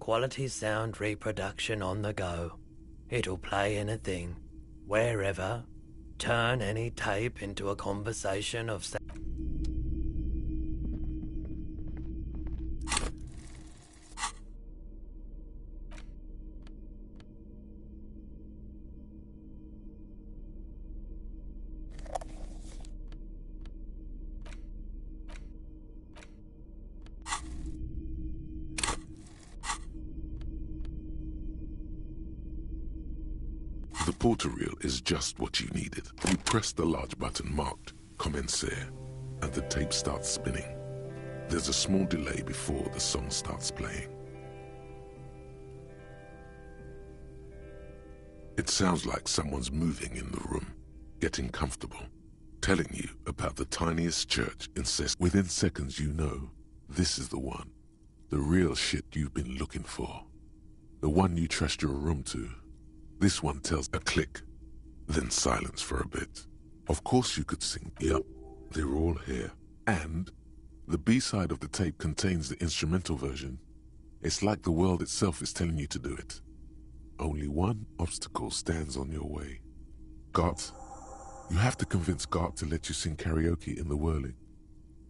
quality sound reproduction on the go. It'll play anything, wherever, turn any tape into a conversation of The porter reel is just what you needed. You press the large button marked Commencer, and the tape starts spinning. There's a small delay before the song starts playing. It sounds like someone's moving in the room, getting comfortable, telling you about the tiniest church in Within seconds you know, this is the one. The real shit you've been looking for. The one you trust your room to. This one tells a click, then silence for a bit. Of course you could sing, yep, they're all here. And the B-side of the tape contains the instrumental version. It's like the world itself is telling you to do it. Only one obstacle stands on your way. Gart. You have to convince Gart to let you sing karaoke in the whirling.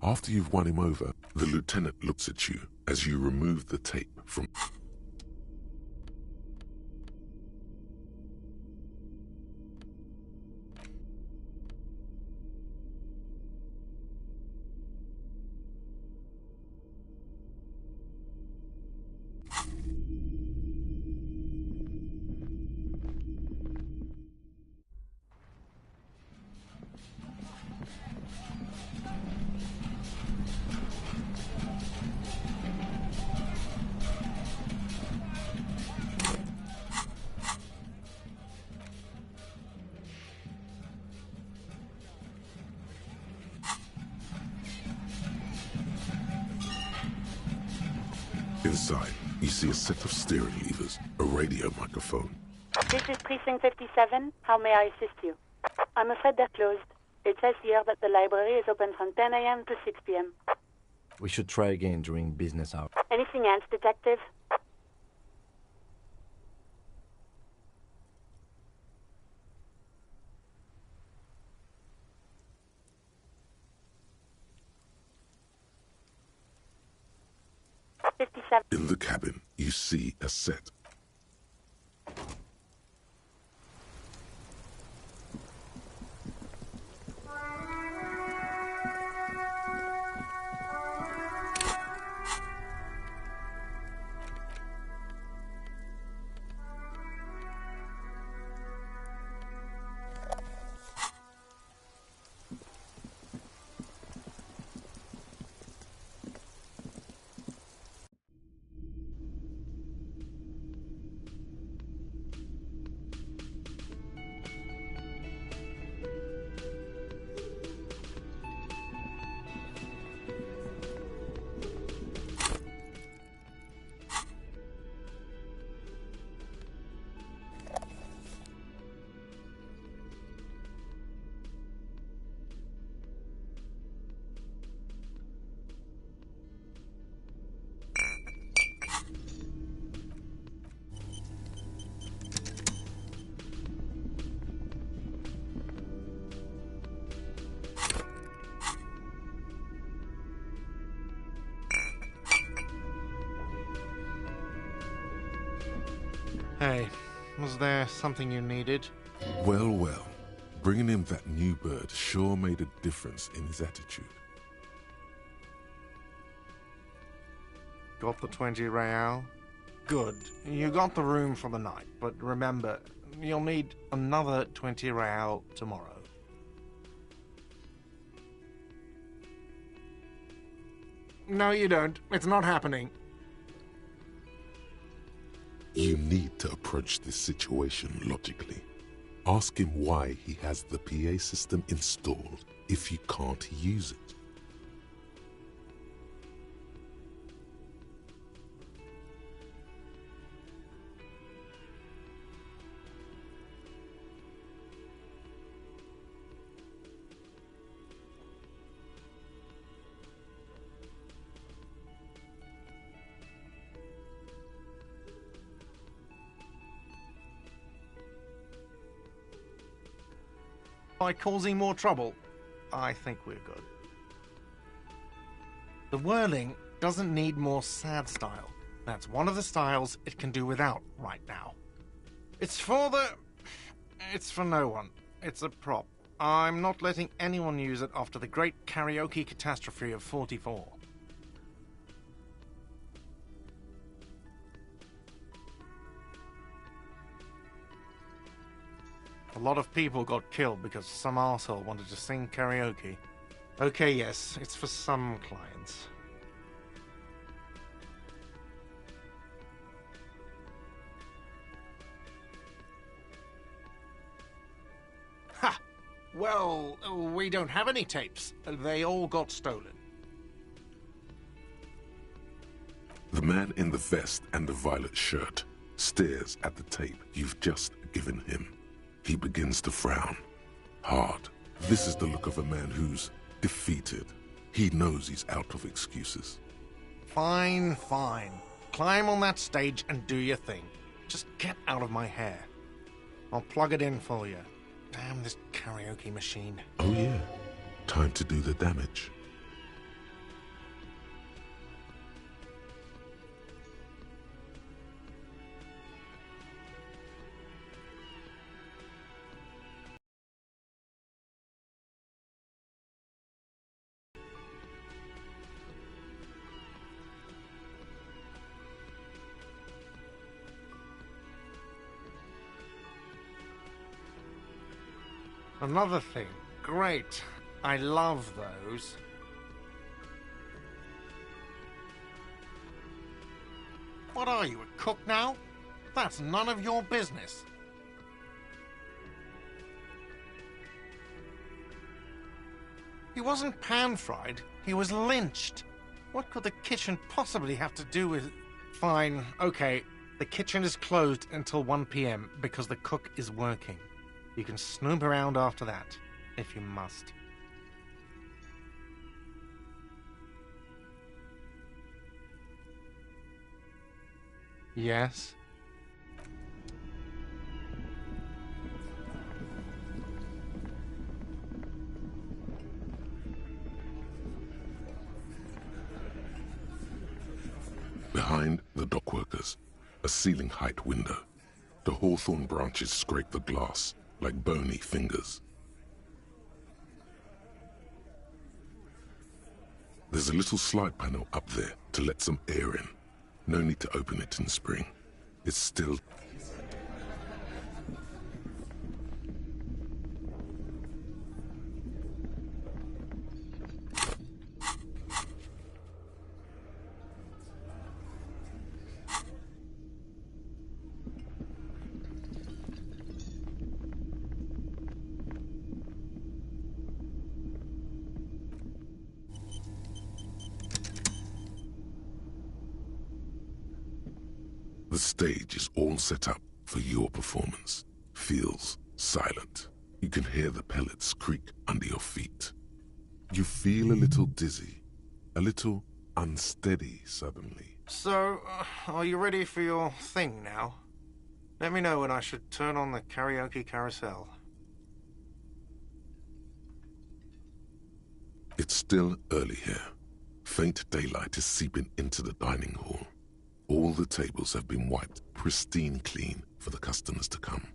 After you've won him over, the lieutenant looks at you as you remove the tape from... Inside, you see a set of steering levers, a radio microphone. This is Precinct 57. How may I assist you? I'm afraid they're closed. It says here that the library is open from 10 a.m. to 6 p.m. We should try again during business hours. Anything else, Detective? In the cabin, you see a set. Hey, was there something you needed? Well, well. Bringing him that new bird sure made a difference in his attitude. Got the 20 real? Good. You got the room for the night, but remember, you'll need another 20 real tomorrow. No, you don't. It's not happening. You need to approach this situation logically. Ask him why he has the PA system installed if you can't use it. By causing more trouble, I think we're good. The whirling doesn't need more sad style. That's one of the styles it can do without right now. It's for no one. It's a prop. I'm not letting anyone use it after the great karaoke catastrophe of '44. A lot of people got killed because some arsehole wanted to sing karaoke. Okay, yes, it's for some clients. Ha! Well, we don't have any tapes. They all got stolen. The man in the vest and the violet shirt stares at the tape you've just given him. He begins to frown. Hard. This is the look of a man who's defeated. He knows he's out of excuses. Fine, fine. Climb on that stage and do your thing. Just get out of my hair. I'll plug it in for you. Damn this karaoke machine. Oh yeah. Time to do the damage. Another thing. Great. I love those. What are you, a cook now? That's none of your business. He wasn't pan-fried, he was lynched. What could the kitchen possibly have to do with... Fine, okay. The kitchen is closed until 1 p.m. because the cook is working. You can snoop around after that, if you must. Yes? Behind the dockworkers, a ceiling-height window. The hawthorn branches scrape the glass like bony fingers. There's a little slide panel up there to let some air in. No need to open it in spring. It's still... The stage is all set up for your performance. Feels silent. You can hear the pellets creak under your feet. You feel a little dizzy, a little unsteady suddenly. So, are you ready for your thing now? Let me know when I should turn on the karaoke carousel. It's still early here. Faint daylight is seeping into the dining hall. All the tables have been wiped pristine clean for the customers to come.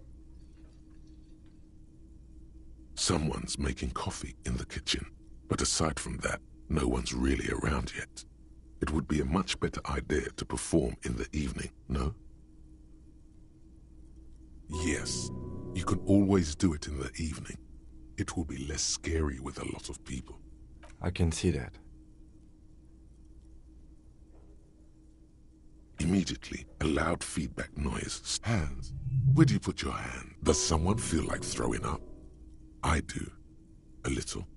Someone's making coffee in the kitchen, but aside from that, no one's really around yet. It would be a much better idea to perform in the evening, no? Yes, you can always do it in the evening. It will be less scary with a lot of people. I can see that. Immediately, a loud feedback noise. Hands. Where do you put your hand? Does someone feel like throwing up? I do. A little.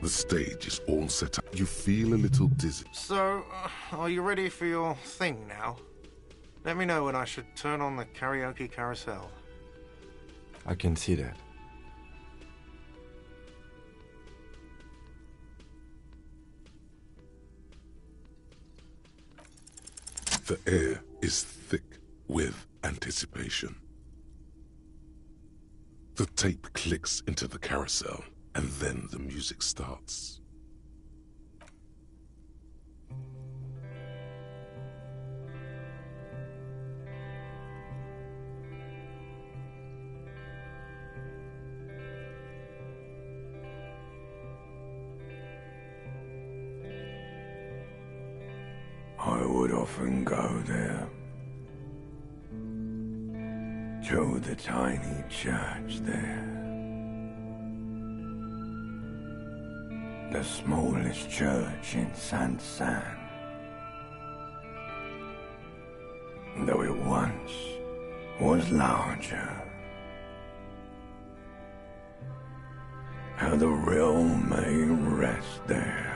The stage is all set up. You feel a little dizzy. So, are you ready for your thing now? Let me know when I should turn on the karaoke carousel. I can see that. The air is thick with anticipation. The tape clicks into the carousel, and then the music starts. I would often go there, to the tiny church there, the smallest church in Saint-San, though it once was larger. How the real may rest there.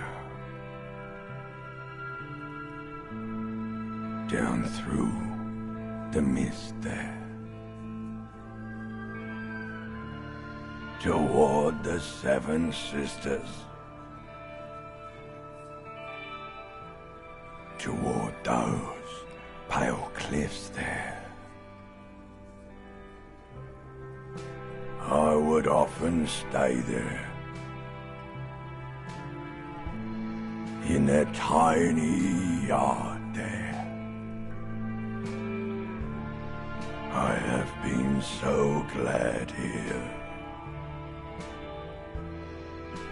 Down through the mist there, toward the Seven Sisters, toward those pale cliffs there. I would often stay there, in that tiny yard there. I have been so glad here,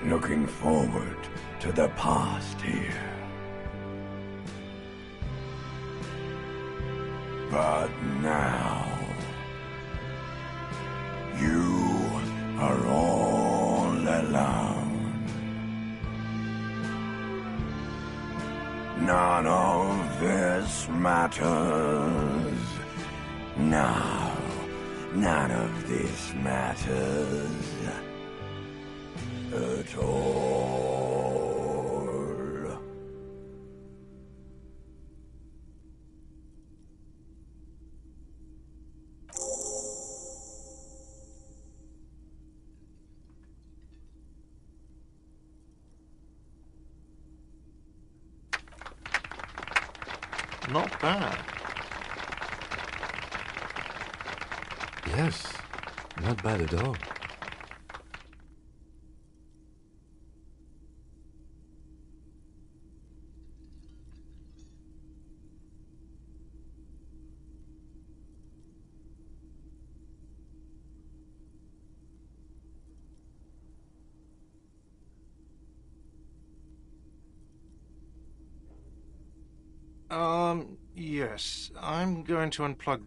looking forward to the past here. But now, you are all alone. None of this matters. No, none of this matters at all. Not bad. Yes, not bad at all. Yes, I'm going to unplug.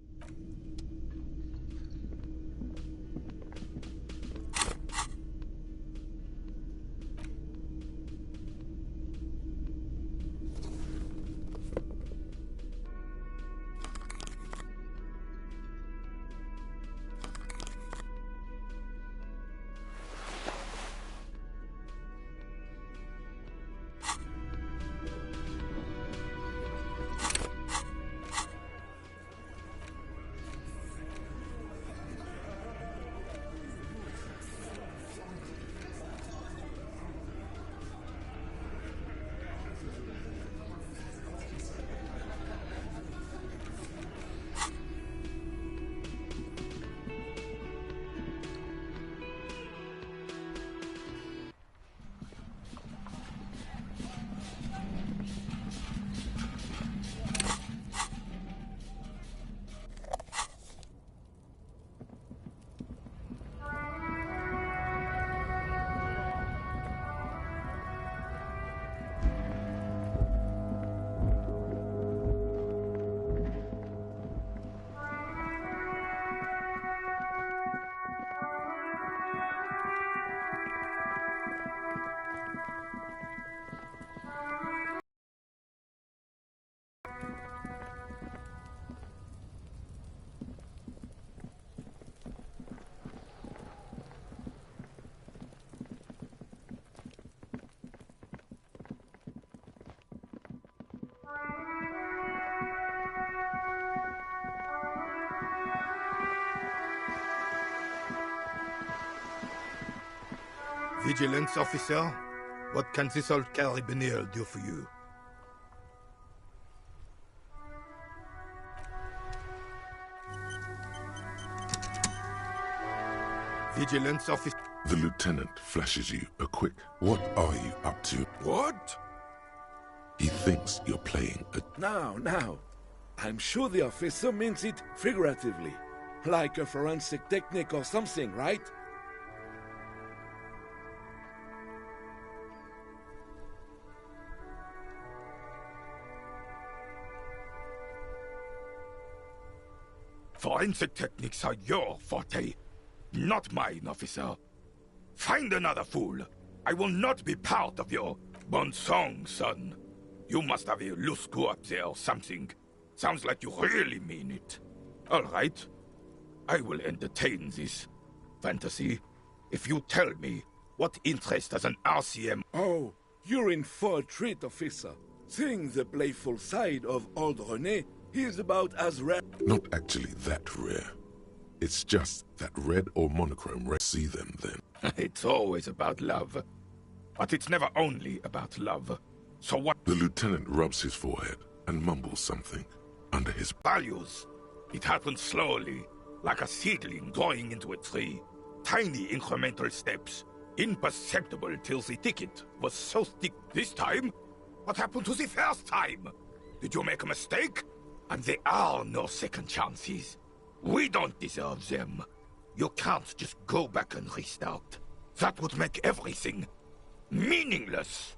Vigilance officer, what can this old carabiner do for you? Vigilance officer. The lieutenant flashes you a quick, "What are you up to?" What? He thinks you're playing a... Now. I'm sure the officer means it figuratively. Like a forensic technique or something, right? Forensic techniques are your forte, not mine, officer. Find another fool. I will not be part of your bon song, son. You must have a loose screw up there or something. Sounds like you really mean it. All right. I will entertain this fantasy if you tell me what interest as an RCM... Oh, you're in for a treat, officer. Seeing the playful side of old René, he is about as rare. Not actually that rare. It's just that red or monochrome red. See them then. It's always about love. But it's never only about love. So what? The lieutenant rubs his forehead and mumbles something under his... Values. It happens slowly, like a seedling growing into a tree. Tiny incremental steps. Imperceptible till the ticket was so thick. This time? What happened to the first time? Did you make a mistake? And there are no second chances. We don't deserve them. You can't just go back and restart. That would make everything meaningless.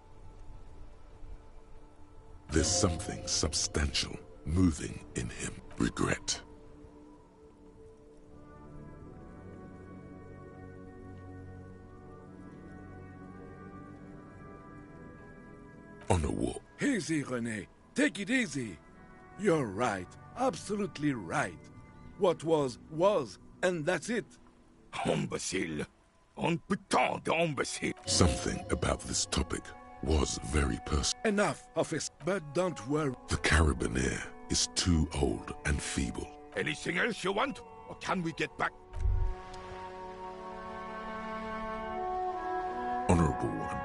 There's something substantial moving in him. Regret. On a walk. Easy, René. Take it easy. You're right. Absolutely right. What was, and that's it. Imbécile. Un putain d'imbécile. Something about this topic was very personal. Enough, officer. But don't worry. The carabiner is too old and feeble. Anything else you want? Or can we get back? Honorable one,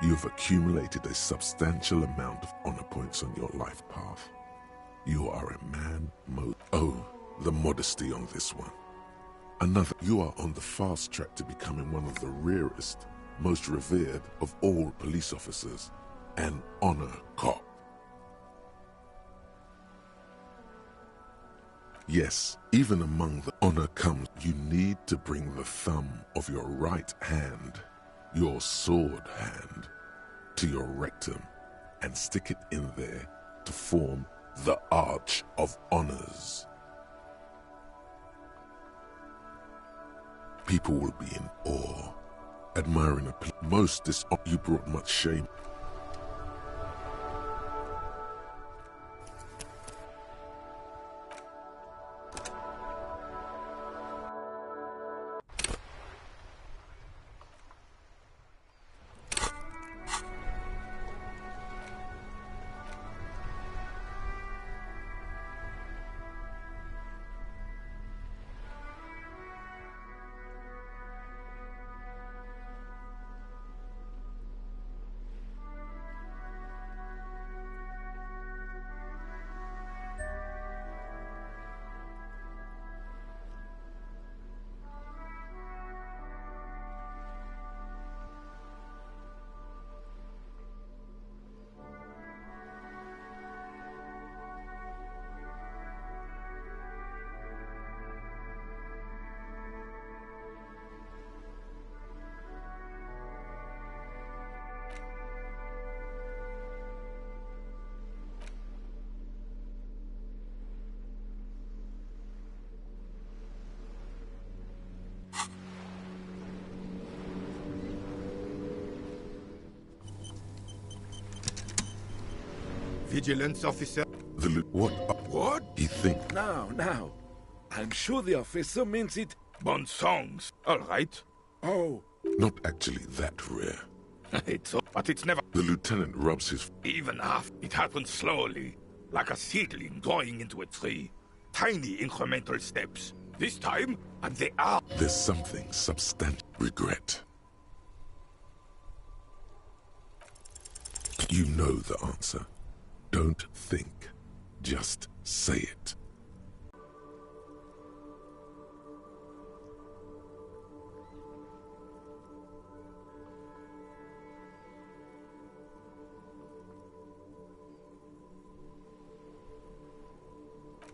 you have accumulated a substantial amount of honor points on your life path. You are a man Oh, the modesty on this one. Another, you are on the fast track to becoming one of the rarest, most revered of all police officers, an honor cop. Yes, even among the honor comes, you need to bring the thumb of your right hand, your sword hand, to your rectum and stick it in there to form the Arch of Honors. People will be in awe, admiring most you brought much shame. Vigilance officer. What? What? He thinks. Now. I'm sure the officer means it. Bon songs. All right. Oh. Not actually that rare. But it's never... The lieutenant rubs his... Even after it happens slowly, like a seedling growing into a tree. Tiny incremental steps. This time, and they are... There's something substantial. Regret. You know the answer. Don't think. Just say it.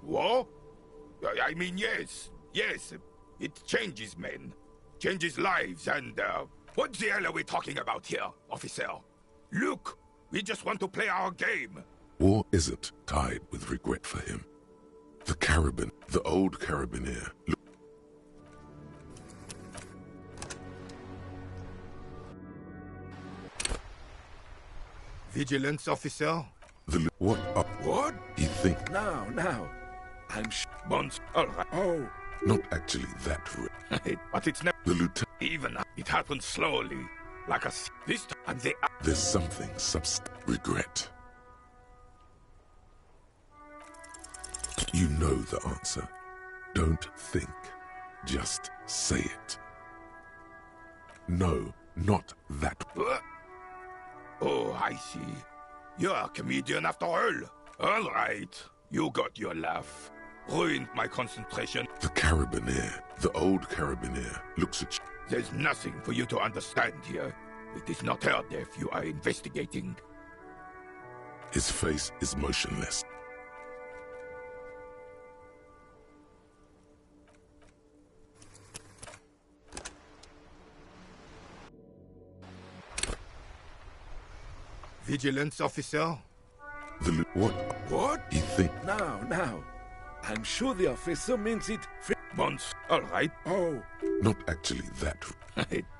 What? I mean, yes. Yes. It changes men. Changes lives and, what the hell are we talking about here, officer? Look, we just want to play our game. War isn't tied with regret for him. The old Carabiner. Vigilance officer? What? What? You think? Now. I'm Months. Alright. Oh. Not actually that. But it's never. The lieutenant. Even it happens slowly. Like a. This time. And they. There's something regret. You know the answer. Don't think. Just say it. No, not that. Oh, I see. You're a comedian after all. All right. You got your laugh. Ruined my concentration. The Carabiner, the old Carabiner, looks at you. There's nothing for you to understand here. It is not her death you are investigating. His face is motionless. Vigilance officer? What? What? You think? Now. I'm sure the officer means it. Months. All right. Oh. Not actually that.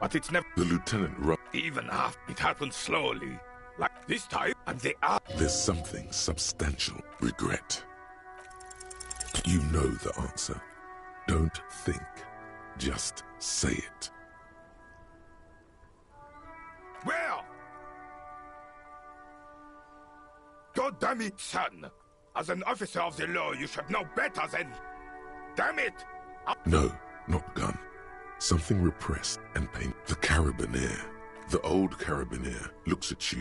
But it's never. The lieutenant. Even half. It happens slowly. Like this time. And they are. There's something substantial. Regret. You know the answer. Don't think. Just say it. Where? God damn it, son! As an officer of the law, you should know better than... Damn it! No, not gun. Something repressed and pain. The Carabiner, the old Carabiner, looks at you.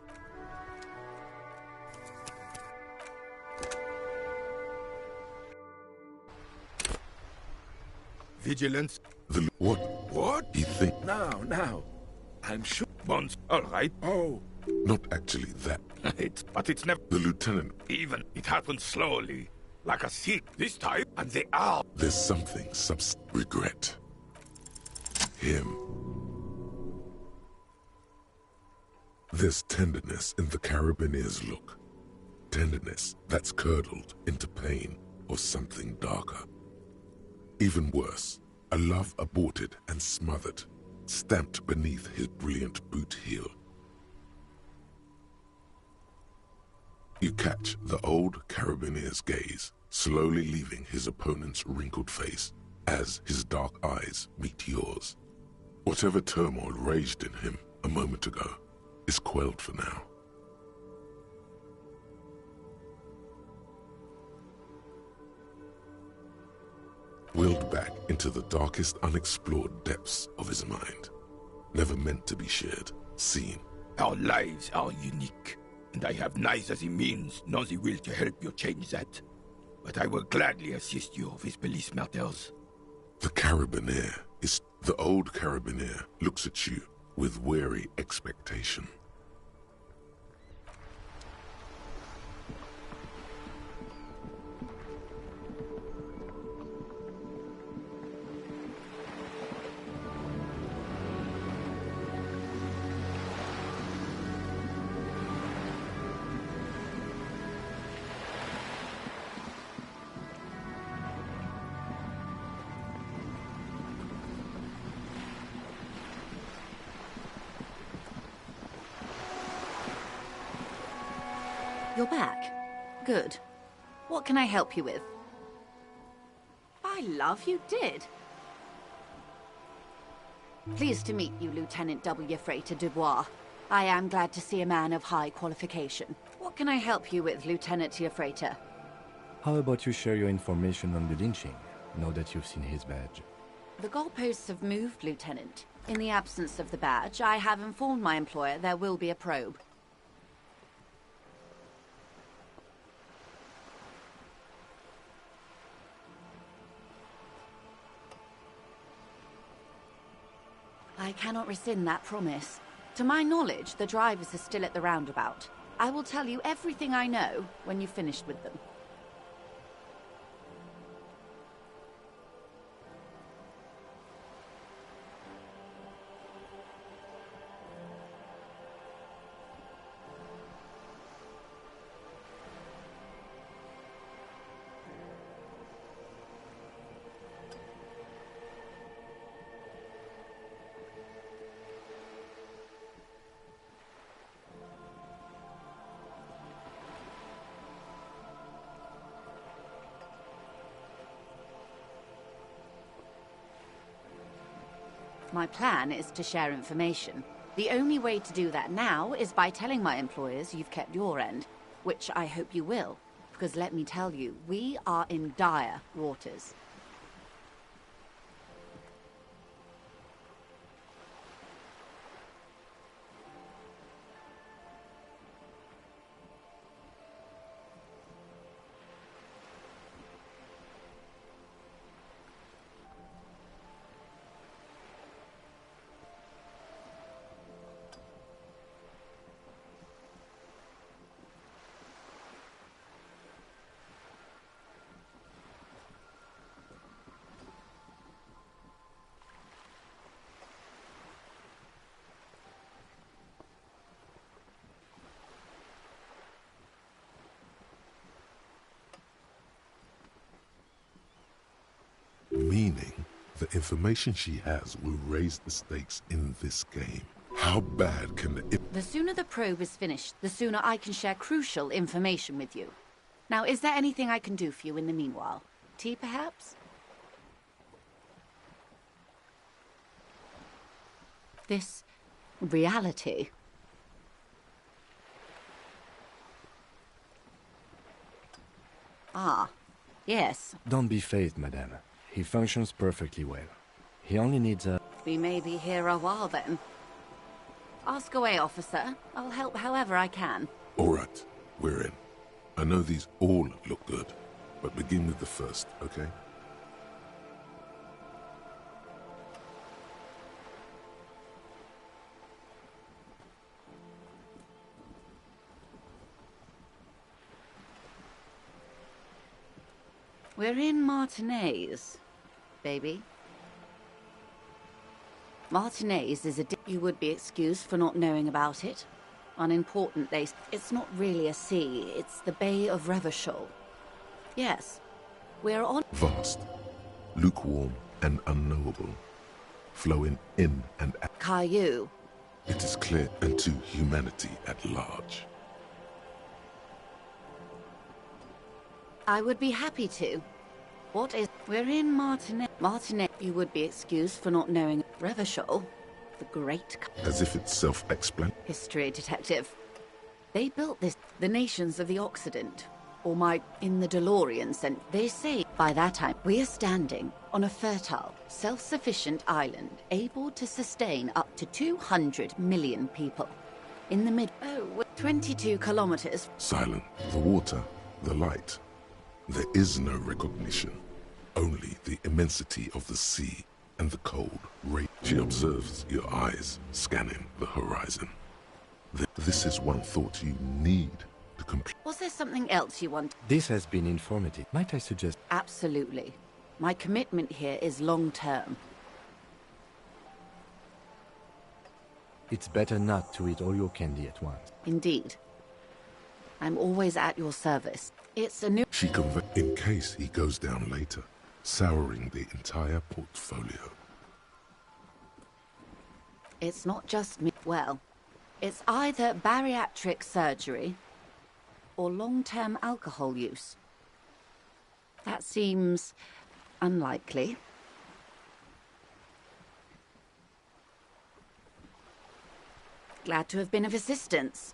Vigilance? What? What? You think? Now. I'm sure. Months. All right. Oh. Not actually that. But it's never. The lieutenant. Even it happens slowly, like a seed. This time, and they are. There's something regret. Him. There's tenderness in the Carabineer's look. Tenderness that's curdled into pain or something darker. Even worse, a love aborted and smothered, stamped beneath his brilliant boot heel. You catch the old Carabinier's gaze, slowly leaving his opponent's wrinkled face as his dark eyes meet yours. Whatever turmoil raged in him a moment ago is quelled for now. Willed back into the darkest unexplored depths of his mind. Never meant to be shared, seen. Our lives are unique. And I have neither the means nor the will to help you change that. But I will gladly assist you with police matters. The Carabiner is... The old Carabiner looks at you with wary expectation. You're back. Good. What can I help you with? By love, you did. Pleased to meet you, Lieutenant W. Freighter Dubois. I am glad to see a man of high qualification. What can I help you with, Lieutenant Freighter? How about you share your information on the lynching, now that you've seen his badge? The goalposts have moved, Lieutenant. In the absence of the badge, I have informed my employer there will be a probe. I cannot rescind that promise. To my knowledge, the drivers are still at the roundabout. I will tell you everything I know when you've finished with them. My plan is to share information. The only way to do that now is by telling my employers you've kept your end, which I hope you will, because let me tell you, we are in dire waters. Meaning, the information she has will raise the stakes in this game. How bad can The sooner the probe is finished, the sooner I can share crucial information with you. Now, is there anything I can do for you in the meanwhile? Tea, perhaps? This reality. Ah, yes. Don't be phased, madame. He functions perfectly well. He only needs a... We may be here a while then. Ask away, officer. I'll help however I can. All right, we're in. I know these all look good, but begin with the first, okay? We're in Martinez, baby. Martinez is a... You would be excused for not knowing about it. Unimportant, It's not really a sea, it's the Bay of Revachol. Yes, we're on... Vast, lukewarm and unknowable, flowing in and out. Caillou. It is clear unto humanity at large. I would be happy to. What is... We're in Martinez. Martinez, you would be excused for not knowing... Revachol, the great... As if it's self-explanatory. History detective. They built this... The nations of the Occident. Or my... In the DeLorean sent... They say by that time we are standing on a fertile, self-sufficient island able to sustain up to 200 million people. In the mid... Oh, 22 kilometers. Silent. The water, the light. There is no recognition. Only the immensity of the sea and the cold rate. She observes your eyes scanning the horizon. This is one thought you need to complete. Was there something else you want? This has been informative. Might I suggest... Absolutely. My commitment here is long-term. It's better not to eat all your candy at once. Indeed. I'm always at your service. It's a new... She in case he goes down later, souring the entire portfolio. It's not just me. Well, it's either bariatric surgery or long-term alcohol use. That seems unlikely. Glad to have been of assistance.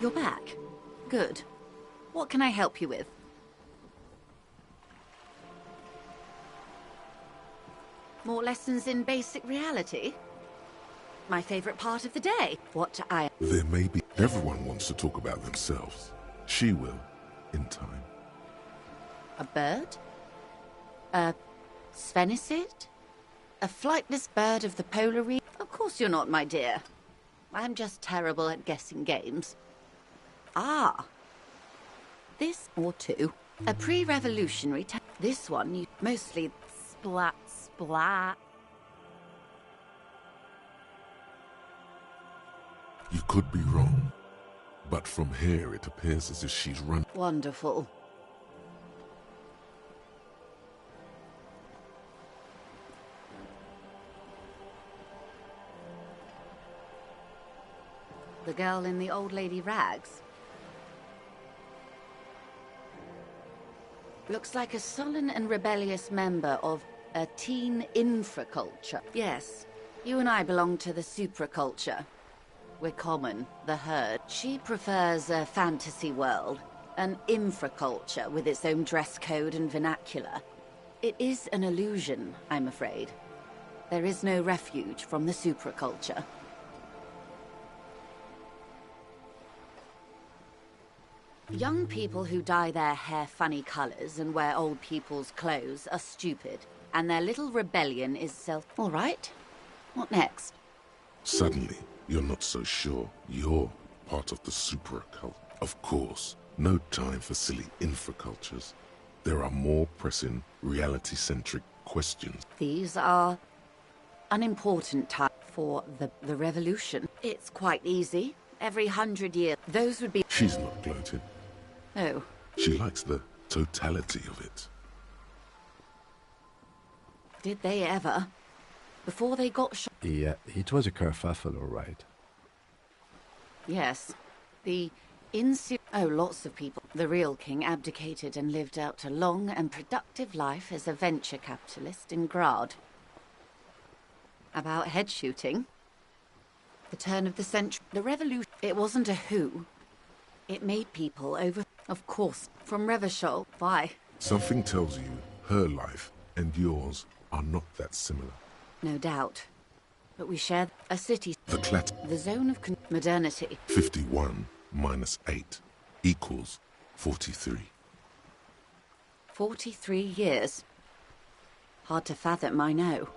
You're back. Good. What can I help you with? More lessons in basic reality? My favorite part of the day. There may be... Everyone wants to talk about themselves. She will, in time. A bird? A Svenicid? A flightless bird of the polar region? Of course you're not, my dear. I'm just terrible at guessing games. Ah. This or two. A pre-revolutionary this one, you mostly splat. You could be wrong, but from here it appears as if she's run. Wonderful. The girl in the old lady rags. Looks like a sullen and rebellious member of a teen infraculture. Yes, you and I belong to the supraculture. We're common, the herd. She prefers a fantasy world, an infraculture with its own dress code and vernacular. It is an illusion, I'm afraid. There is no refuge from the supraculture. Young people who dye their hair funny colors and wear old people's clothes are stupid, and their little rebellion is All right. What next? Suddenly, you're not so sure you're part of the supracult. Of course, no time for silly infracultures. There are more pressing, reality-centric questions. These are unimportant time for the revolution. It's quite easy. Every 100 years, those would be... She's not gloating. Oh. She likes the totality of it. Did they ever? Before they got shot? Yeah, it was a kerfuffle, all right. Yes. Oh, lots of people. The real king abdicated and lived out a long and productive life as a venture capitalist in Grad. About head shooting? The turn of the century. The revolution. It wasn't a who. It made people over... Of course, from Revachol. Why? Something tells you her life and yours are not that similar. No doubt. But we share a city. The zone of modernity. 51 minus 8 equals 43. 43 years. Hard to fathom, I know.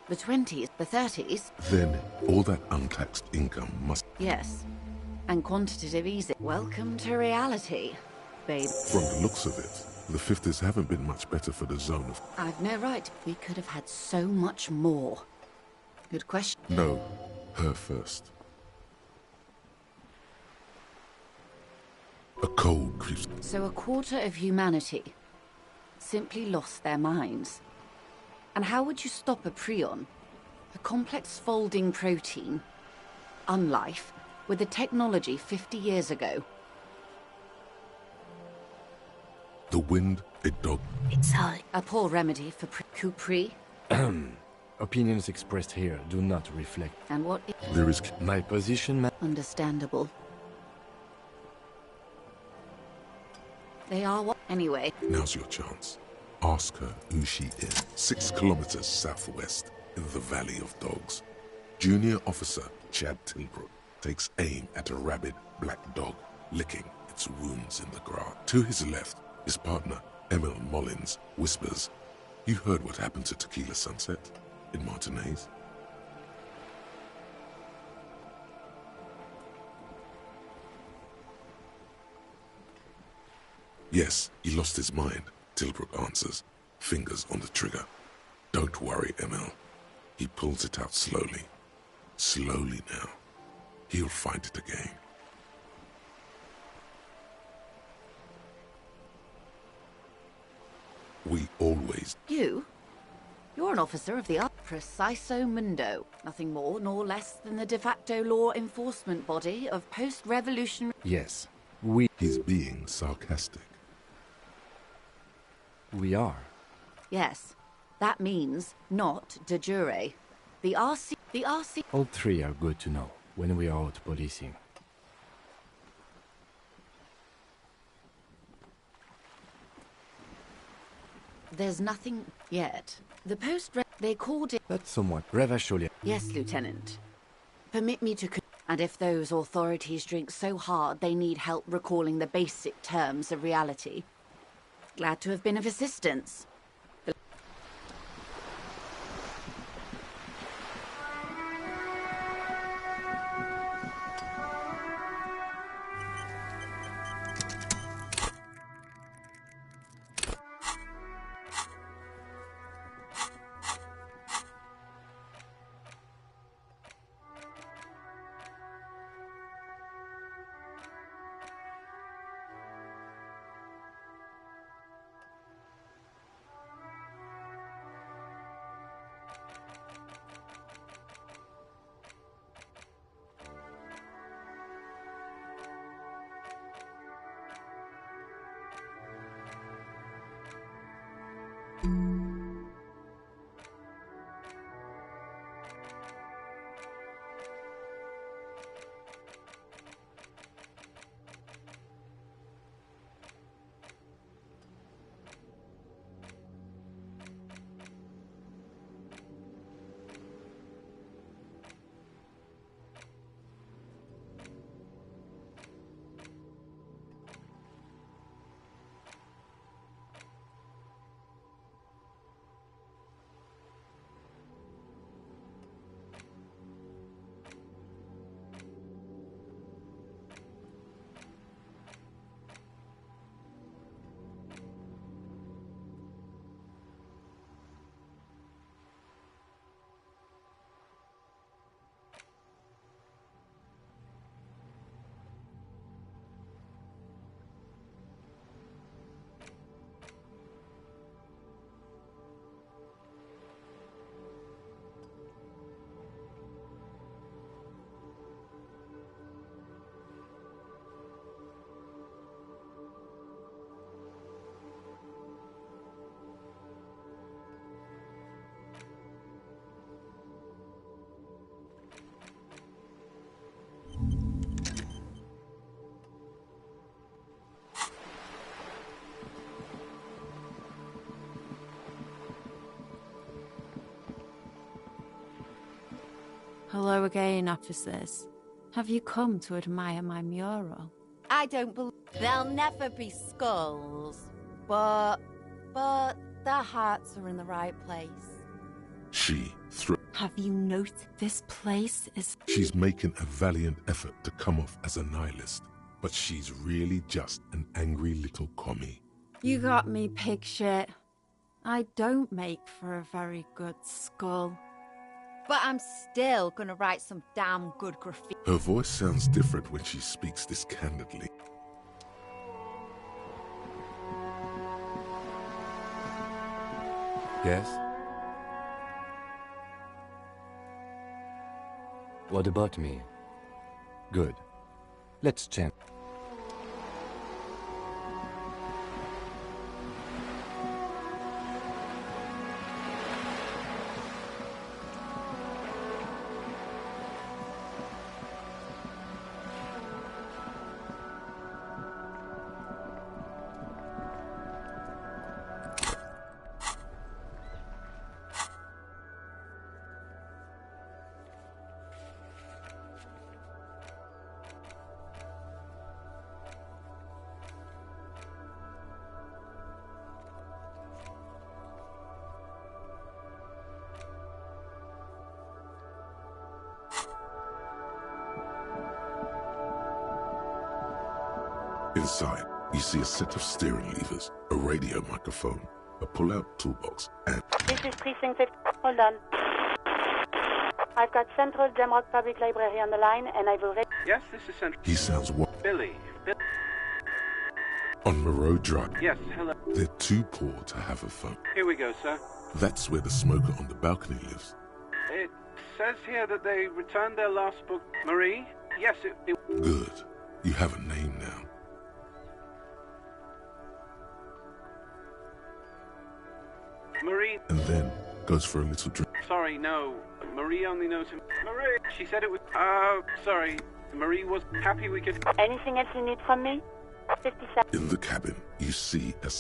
The 20s, the 30s. Then all that untaxed income must... Yes. And quantitative easing. Welcome to reality, babe. From the looks of it, the 50s haven't been much better for the zone of... I've no right. We could have had so much more. Good question. No, her first. A cold creeps... So a quarter of humanity simply lost their minds. And how would you stop a prion? A complex folding protein, unlife, with the technology 50 years ago. The wind, a dog... It's a poor remedy for Kupri. Opinions expressed here do not reflect. And what... There is... My position... Understandable. They are what... Anyway. Now's your chance. Ask her who she is. 6 kilometers southwest in the Valley of Dogs. Junior Officer Chad Tilbrook takes aim at a rabid black dog, licking its wounds in the grass. To his left, his partner, Emil Mullins, whispers, "You heard what happened to Tequila Sunset in Martinez?" "Yes, he lost his mind," Tilbrook answers, fingers on the trigger. "Don't worry, Emil." He pulls it out slowly. Slowly now. He'll find it again. We always... You? You're an officer of the Preciso Mundo. Nothing more nor less than the de facto law enforcement body of post-revolutionary... Yes, He's being sarcastic. we are. Yes. That means not de jure. The RC... All three are good to know when we are out policing. There's nothing yet. The post... They called it... That's somewhat ravishing. Yes, Lieutenant. Permit me to... And if those authorities drink so hard they need help recalling the basic terms of reality. Glad to have been of assistance. Hello again, officers. Have you come to admire my mural? I don't believe there'll never be skulls, but their hearts are in the right place. Have you noted this place is... She's making a valiant effort to come off as a nihilist, but she's really just an angry little commie. You got me, pig shit. I don't make for a very good skull. But I'm still gonna write some damn good graffiti. Her voice sounds different when she speaks this candidly. Yes? What about me? Good. Let's chat. Inside, you see a set of steering levers, a radio microphone, a pull-out toolbox, and... This is Precinct 50. Hold on. I've got Central Jamrock Public Library on the line, and I've already... Yes, this is Central. He sounds what? Billy. On Moreau Drive. Yes, hello. They're too poor to have a phone. Here we go, sir. That's where the smoker on the balcony lives. It says here that they returned their last book. Marie? Yes, it... Good. You have a name now. Marie... And then goes for a little drink. Sorry, no. Marie only knows him. Marie! She said it was... sorry. Marie was happy we could... Anything else you need from me? 57. In the cabin, you see a...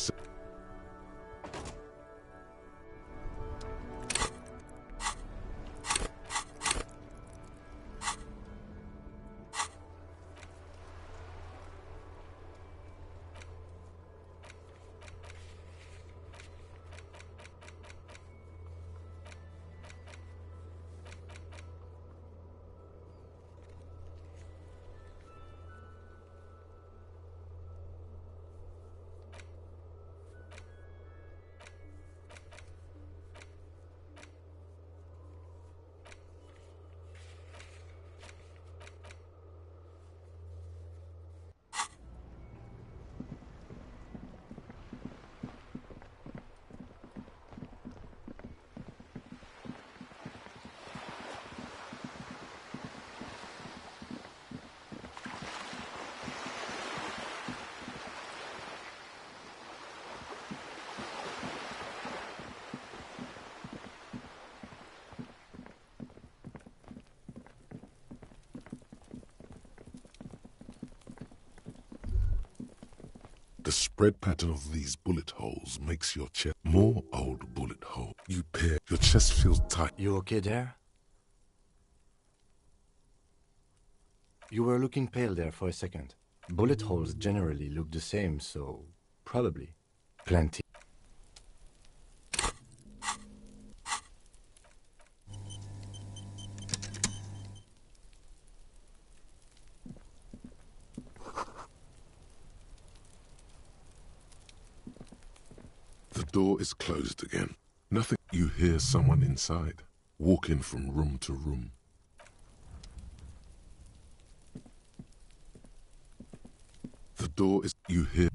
The spread pattern of these bullet holes makes your chest more old bullet hole. You pair, your chest feels tight. You okay there? You were looking pale there for a second. Bullet holes generally look the same, so probably plenty. The door is closed again. Nothing. You hear someone inside, walking from room to room. The door is... You hear...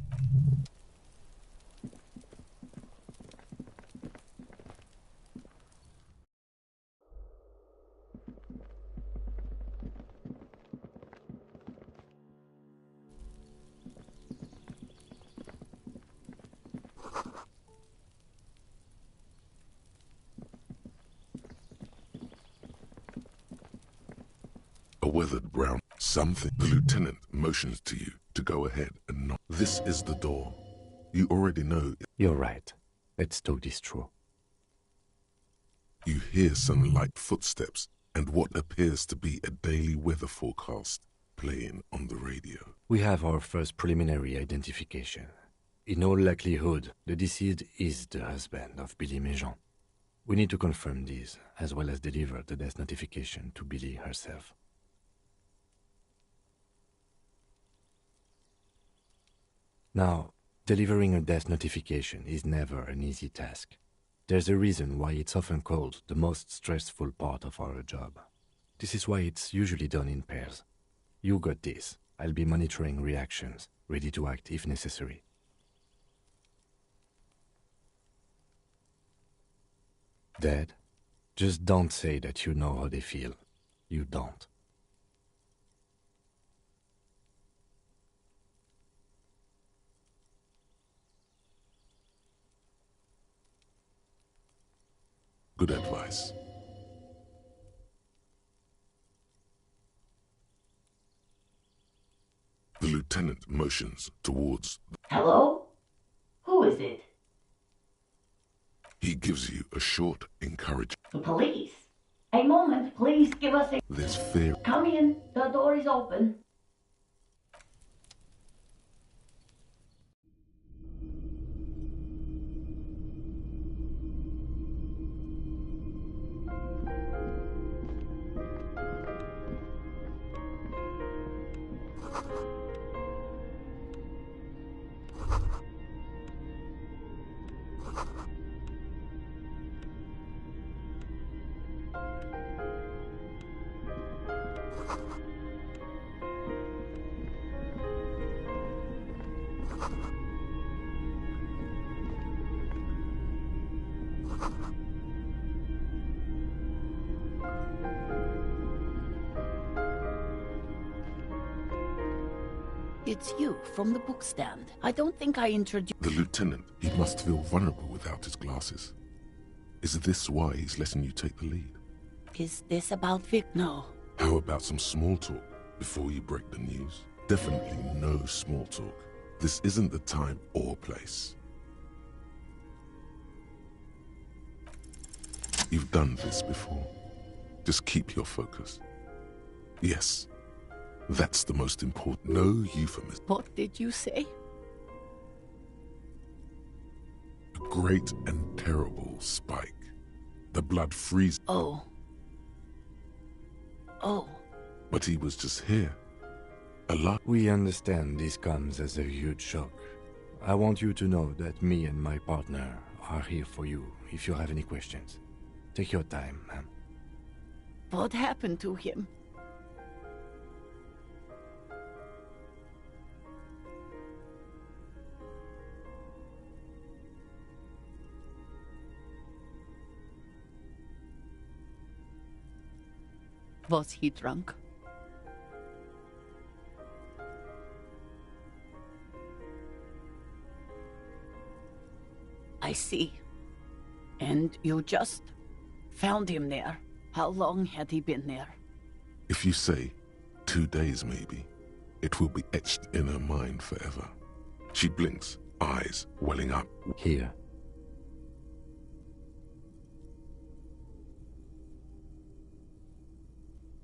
A weathered brown something. The lieutenant motions to you to go ahead and knock. This is the door. You already know. You're right. Let's talk this through. You hear some light footsteps and what appears to be a daily weather forecast playing on the radio. We have our first preliminary identification. In all likelihood, the deceased is the husband of Billy Méjean. We need to confirm this, as well as deliver the death notification to Billy herself. Now, delivering a death notification is never an easy task. There's a reason why it's often called the most stressful part of our job. This is why it's usually done in pairs. You got this. I'll be monitoring reactions, ready to act if necessary. Dad, just don't say that you know how they feel. You don't. Good advice. The lieutenant motions towards... Hello? Who is it? He gives you a short, encouraging... The police. A moment, please give us a... There's fear. Come in. The door is open. It's you, from the bookstand. I don't think I introduced... The lieutenant, he must feel vulnerable without his glasses. Is this why he's letting you take the lead? Is this about Vic? No. How about some small talk before you break the news? Definitely no small talk. This isn't the time or place. You've done this before. Just keep your focus. Yes. That's the most important. No euphemism. What did you say? A great and terrible spike. The blood freezes. Oh. Oh. But he was just here. Alive. We understand this comes as a huge shock. I want you to know that me and my partner are here for you if you have any questions. Take your time, ma'am. What happened to him? Was he drunk? I see. And you just found him there. How long had he been there? If you say 2 days maybe, it will be etched in her mind forever. She blinks, eyes welling up. Here.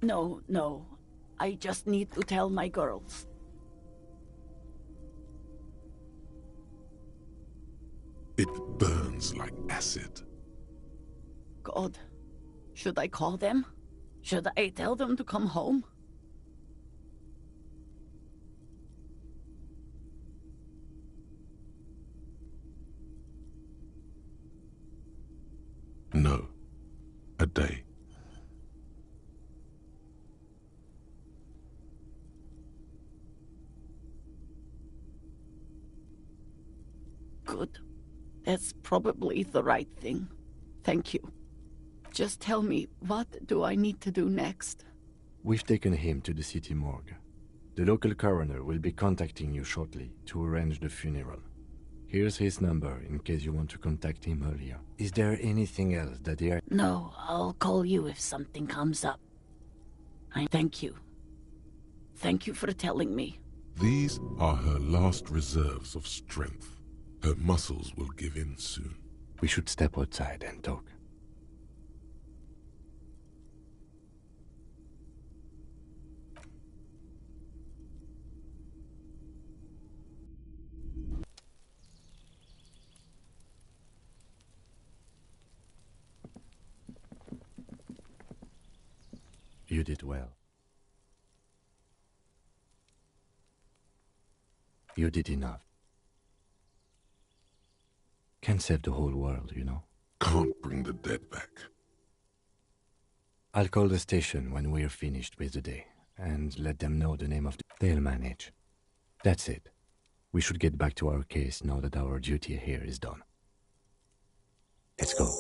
No, no. I just need to tell my girls. It burns like acid. God. Should I call them? Should I tell them to come home? No. A day. Good. That's probably the right thing. Thank you. Just tell me, what do I need to do next? We've taken him to the city morgue. The local coroner will be contacting you shortly to arrange the funeral. Here's his number in case you want to contact him earlier. Is there anything else that they are... No, I'll call you if something comes up. Thank you. Thank you for telling me. These are her last reserves of strength. Her muscles will give in soon. We should step outside and talk. You did well. You did enough. Can't save the whole world, you know. Can't bring the dead back. I'll call the station when we're finished with the day, and let them know the name of the... They'll manage. That's it. We should get back to our case now that our duty here is done. Let's go.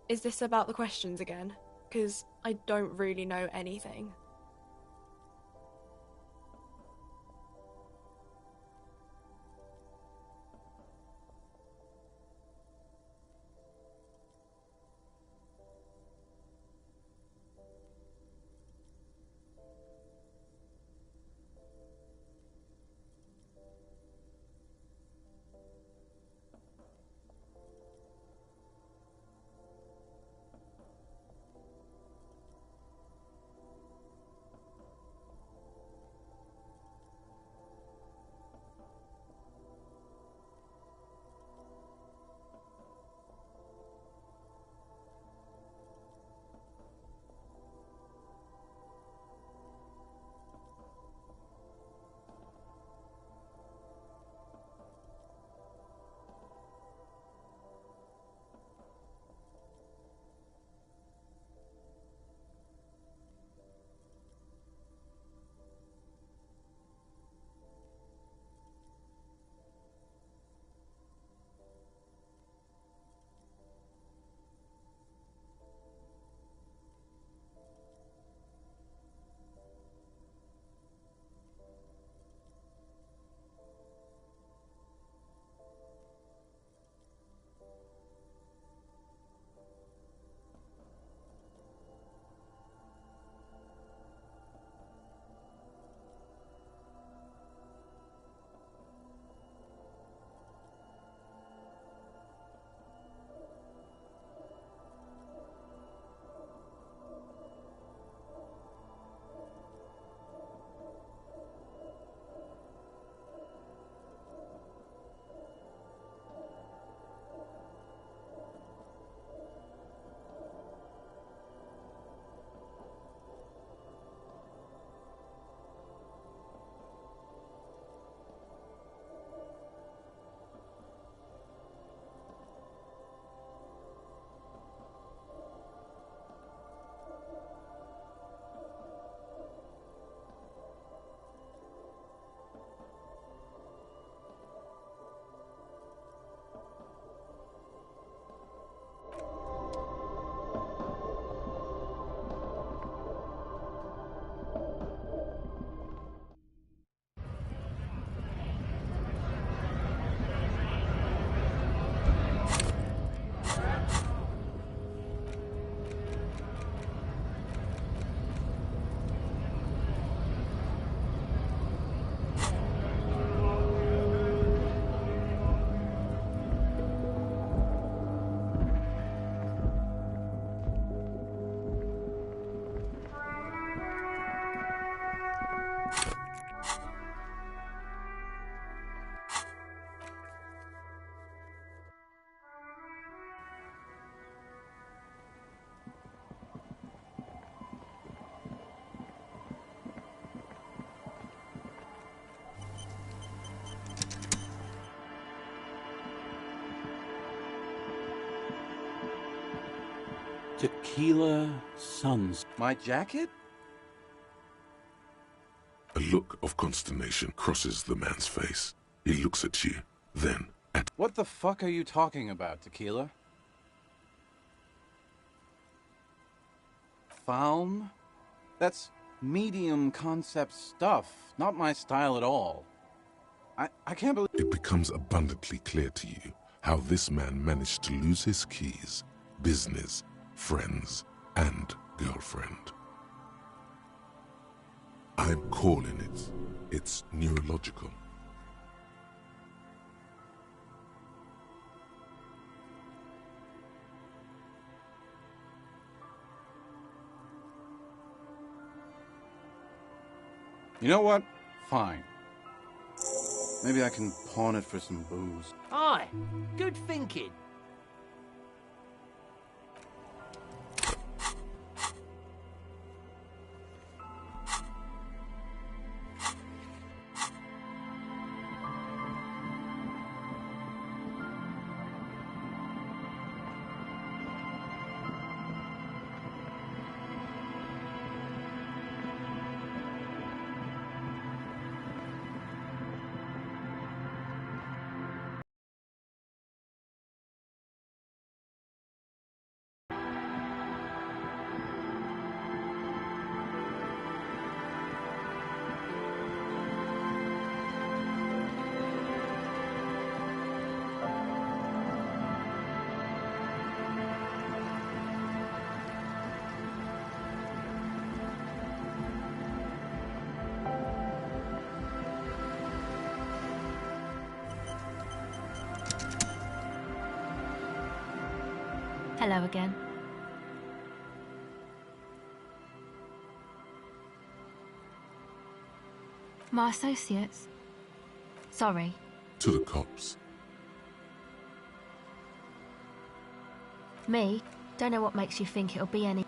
Is this about the questions again? Because I don't really know anything. Tequila Suns. My jacket? A look of consternation crosses the man's face. He looks at you, then at... What the fuck are you talking about, Tequila? Falm? That's medium concept stuff, not my style at all. I can't believe... It becomes abundantly clear to you how this man managed to lose his keys, business, friends, and girlfriend. I'm calling it. It's neurological. You know what? Fine. Maybe I can pawn it for some booze. Aye, good thinking. Hello again. My associates? Sorry. To the cops. Me? Don't know what makes you think it'll be any...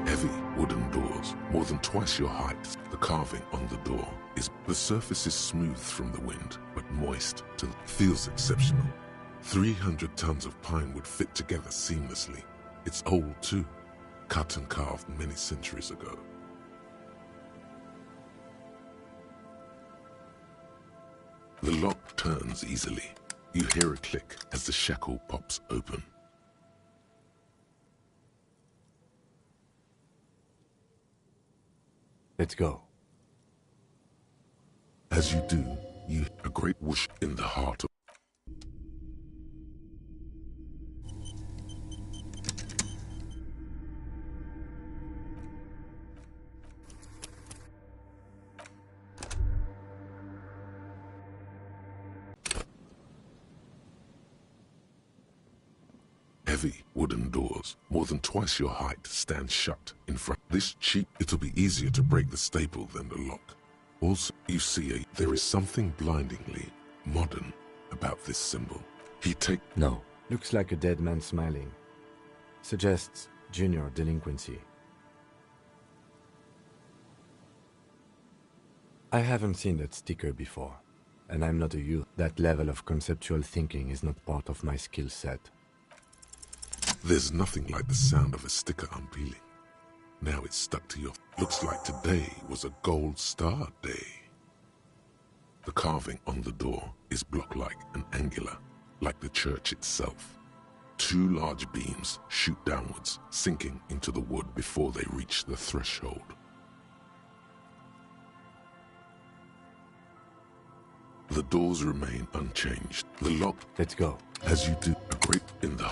Heavy wooden doors, more than twice your height. The carving on the door is... The surface is smooth from the wind, but moist till feels exceptional. 300 tons of pine would fit together seamlessly. It's old too, cut and carved many centuries ago. The lock turns easily. You hear a click as the shackle pops open. Let's go. As you do, you hear a great whoosh in the heart of... Heavy wooden doors, more than twice your height, stand shut in front. This cheap, it'll be easier to break the staple than the lock. Also, you see there is something blindingly modern about this symbol. No. Looks like a dead man smiling. Suggests junior delinquency. I haven't seen that sticker before, and I'm not a youth. That level of conceptual thinking is not part of my skill set. There's nothing like the sound of a sticker unpeeling. Now it's stuck to your... Looks like today was a gold star day. The carving on the door is block-like and angular, like the church itself. 2 large beams shoot downwards, sinking into the wood before they reach the threshold. The doors remain unchanged. The lock... Let's go. As you do, a grip in the...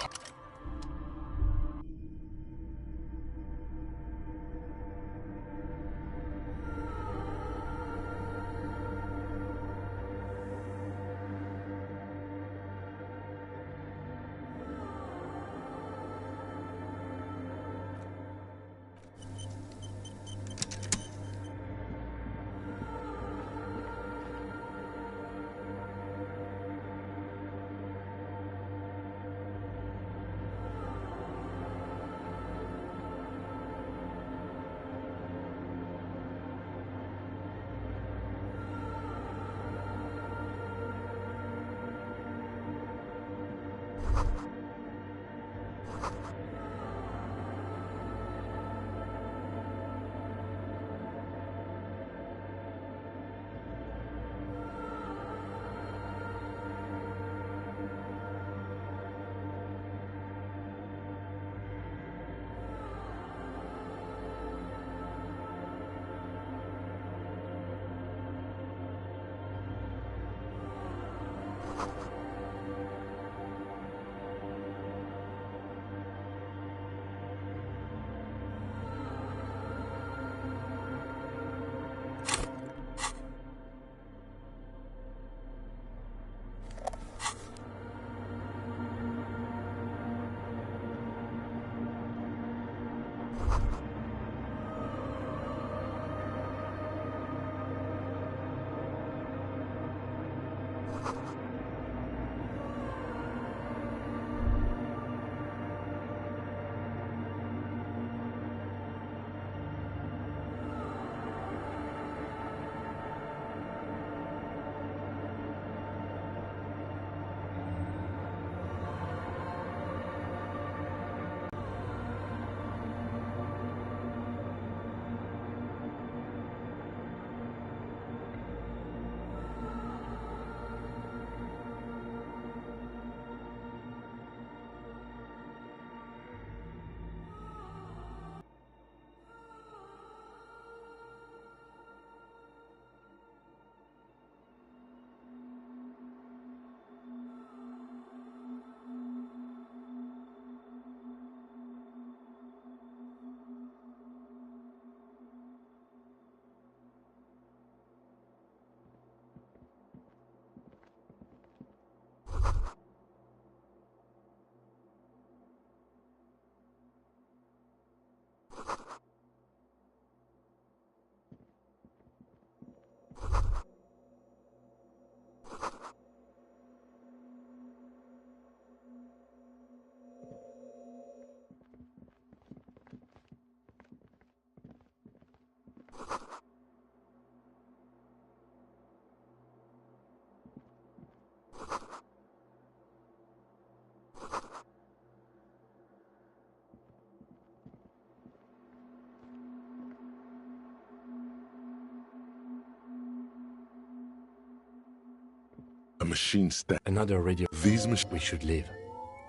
A machine stack. Another radio. These machines. We should leave.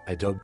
I doubt.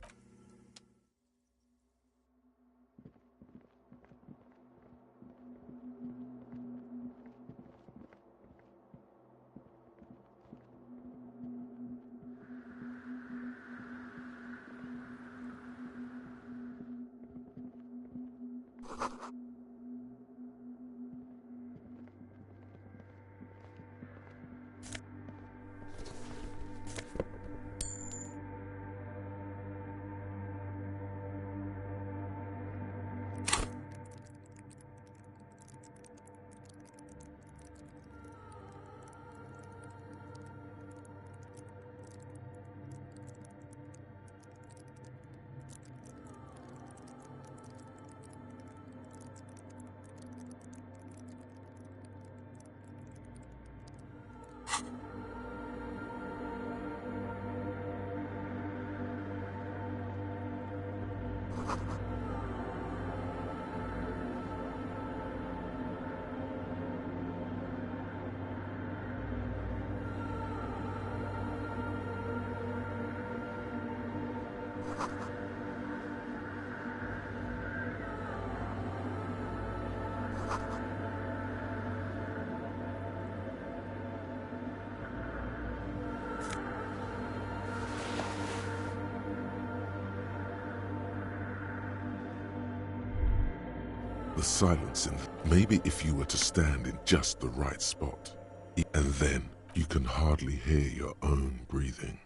The silence in maybe if you were to stand in just the right spot, and then you can hardly hear your own breathing.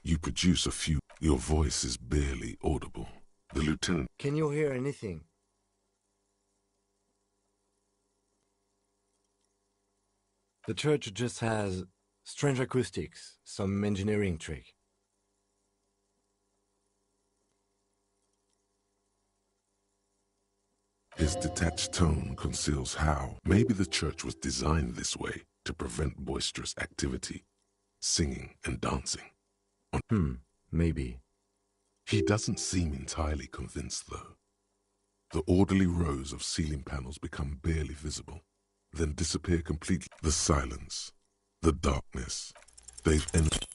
You produce a few, your voice is barely audible. The lieutenant... Can you hear anything? The church just has strange acoustics, some engineering trick. His detached tone conceals how maybe the church was designed this way to prevent boisterous activity, singing and dancing. Maybe. He doesn't seem entirely convinced, though. The orderly rows of ceiling panels become barely visible, then disappear completely. The silence, the darkness, they've entered.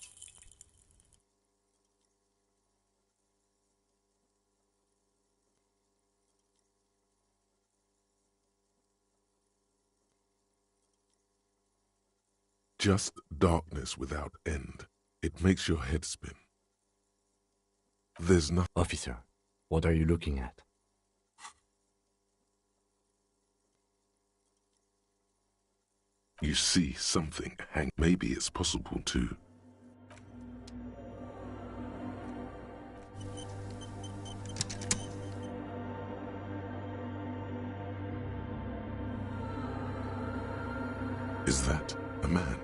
Just darkness without end. It makes your head spin. There's nothing. Officer, what are you looking at? You see something hang. Maybe it's possible to. Is that a man?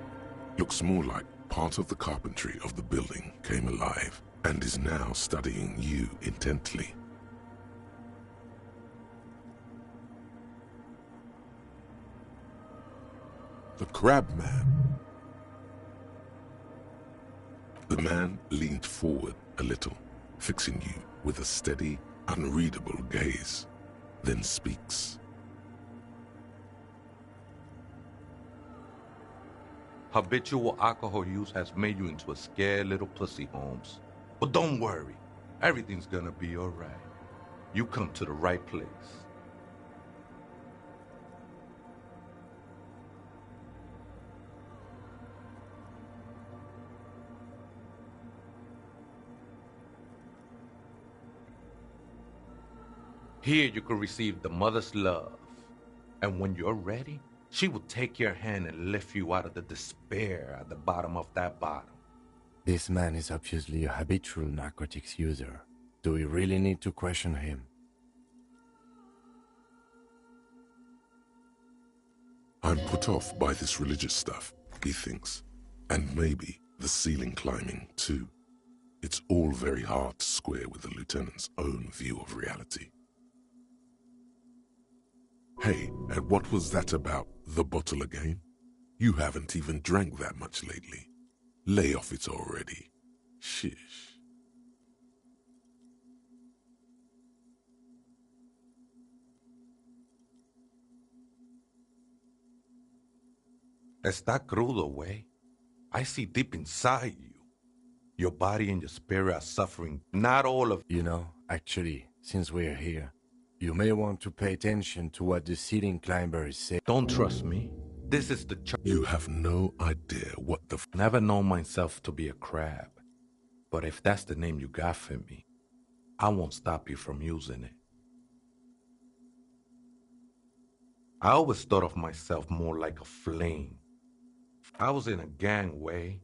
Looks more like part of the carpentry of the building came alive and is now studying you intently. The crab man. The man leaned forward a little, fixing you with a steady, unreadable gaze, then speaks. Habitual alcohol use has made you into a scared little pussy, Holmes. But don't worry, everything's gonna be alright. You come to the right place. Here you can receive the mother's love. And when you're ready, she will take your hand and lift you out of the despair at the bottom of that bottle. This man is obviously a habitual narcotics user. Do we really need to question him? I'm put off by this religious stuff, he thinks. And maybe the ceiling climbing, too. It's all very hard to square with the lieutenant's own view of reality. Hey, and what was that about the bottle again? You haven't even drank that much lately. Lay off it already. Shish. Está crudo, way. I see deep inside you. Your body and your spirit are suffering. Not all of... You know, actually, since we're here, you may want to pay attention to what the ceiling climber is saying. Don't trust me. This is the church. You have no idea what the... Never known myself to be a crab. But if that's the name you got for me, I won't stop you from using it. I always thought of myself more like a flame. I was in a gang way,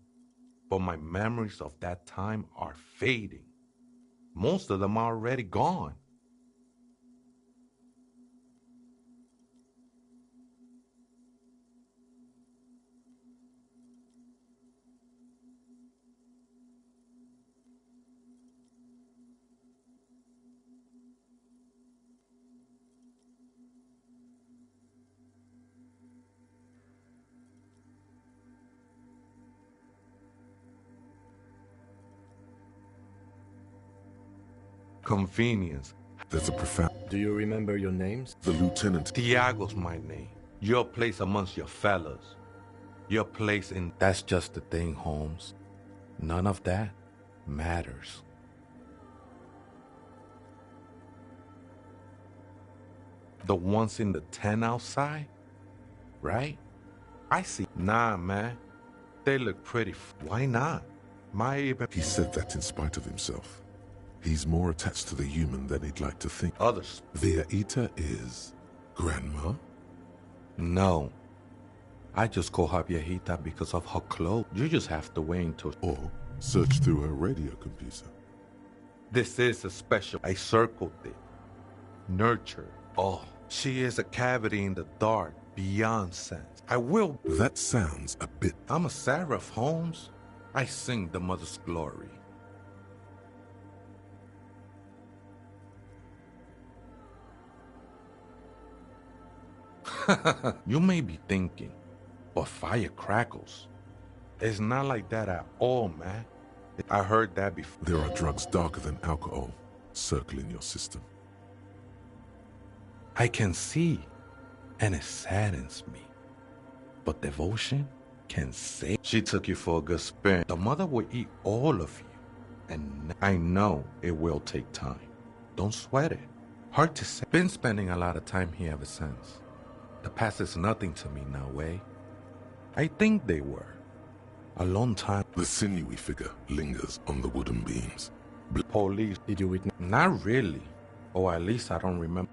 but my memories of that time are fading. Most of them are already gone. convenience. There's a profound... Do you remember your names? The lieutenant... Tiago's my name. Your place amongst your fellas. Your place in... That's just the thing, Holmes. None of that matters. The ones in the tent outside? Right? I see. Nah, man. They look pretty. Why not? He said that in spite of himself. He's more attached to the human than he'd like to think. Others. Viaita is... Grandma? No. I just call her Viejita because of her clothes. You just have to wait until... Or search through her radio computer. This is a special. I circled it. Nurture. Oh, she is a cavity in the dark, beyond sense. I will... That sounds a bit... I'm a seraph, Holmes. I sing the mother's glory. You may be thinking, but fire crackles. It's not like that at all, man. I heard that before. There are drugs darker than alcohol circling your system. I can see, and it saddens me. But devotion can save. She took you for a good spin. The mother will eat all of you. And I know it will take time. Don't sweat it. Hard to say. Been spending a lot of time here ever since. The past is nothing to me now, eh? I think they were. A long time. The sinewy figure lingers on the wooden beams. Police. Did you witness? Not really. Or at least I don't remember.